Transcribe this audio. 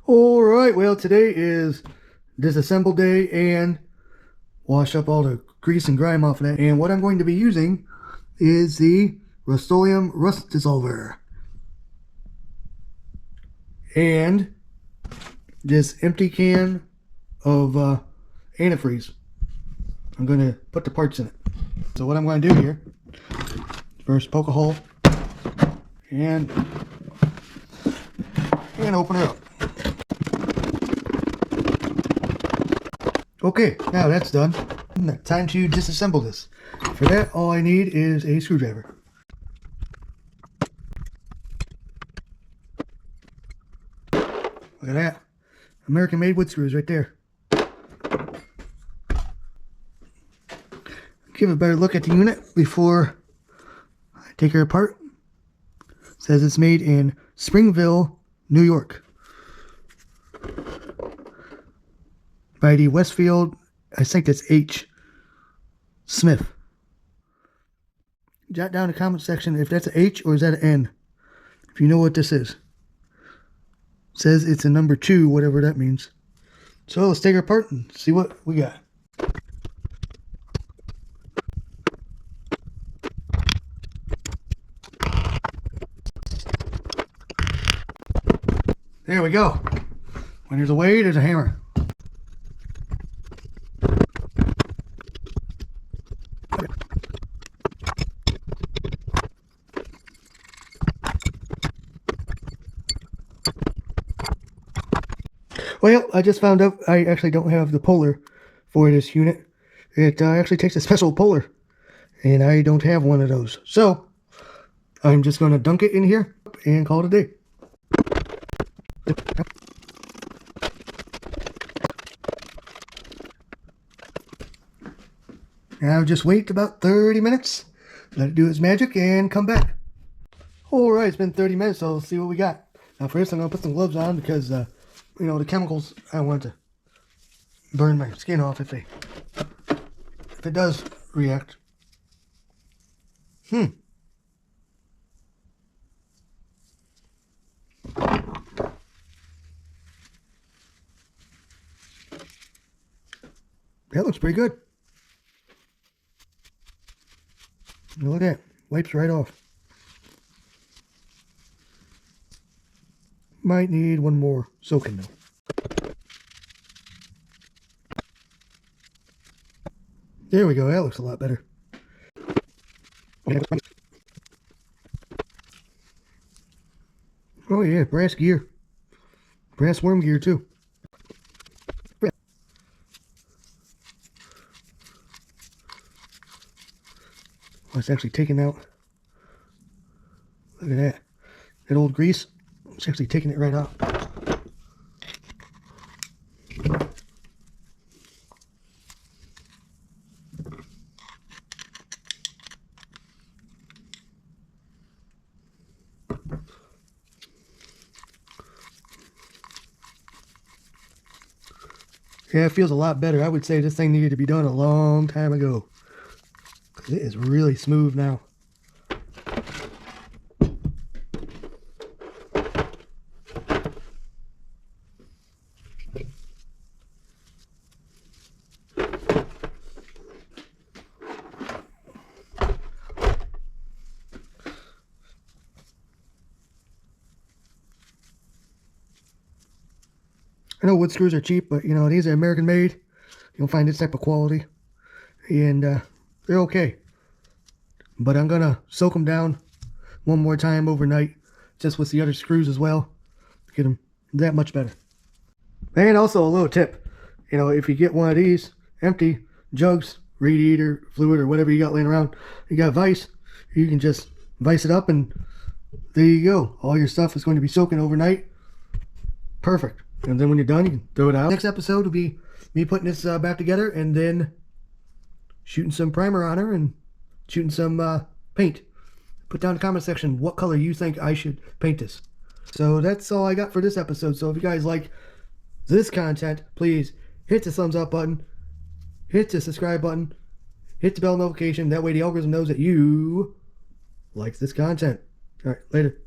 Alright, well today is Disassemble day and wash up all the grease and grime off of that. And what I'm going to be using is the Rust-Oleum Rust Dissolver. And this empty can of antifreeze. I'm going to put the parts in it. So what I'm going to do here, first poke a hole and open it up. Okay, now that's done. Time to disassemble this. For that, all I need is a screwdriver. Look at that. American made wood screws right there. Give a better look at the unit before I take her apart. It says it's made in Springville, New York, by the Westfield, I think that's H. Smith. Jot down in the comment section if that's an H or is that an N, if you know what this is. It says it's a number 2, whatever that means. So let's take her apart and see what we got. There we go. When there's a way, there's a hammer. Well, I just found out I actually don't have the puller for this unit. It actually takes a special puller, and I don't have one of those. So, I'm just going to dunk it in here and call it a day. Now just wait about 30 minutes, let it do its magic, and come back. Alright, it's been 30 minutes, so let's see what we got. Now first I'm going to put some gloves on because, you know, the chemicals, I don't want to burn my skin off if it does react. That looks pretty good. Look at that. Wipes right off. Might need one more soaking though. There we go. That looks a lot better. Oh yeah, brass gear. Brass worm gear too. Oh, it's actually taking out. Look at that. That old grease. It's actually taking it right out. Yeah, it feels a lot better. I would say this thing needed to be done a long time ago. It is really smooth now. I know wood screws are cheap, but you know, these are American made. You'll find this type of quality. And they're okay. But I'm gonna soak them down one more time overnight, just with the other screws as well, to get them that much better. And also a little tip, you know, if you get one of these empty jugs, radiator fluid or whatever you got laying around, you got Vice, you can just Vice it up and there you go. All your stuff is going to be soaking overnight. Perfect. And then when you're done, you can throw it out. Next episode will be me putting this back together and then shooting some primer on her and shooting some paint. Put down in the comment section what color you think I should paint this. So that's all I got for this episode. So if you guys like this content, please hit the thumbs up button, hit the subscribe button, hit the bell notification. That way the algorithm knows that you like this content. All right, later.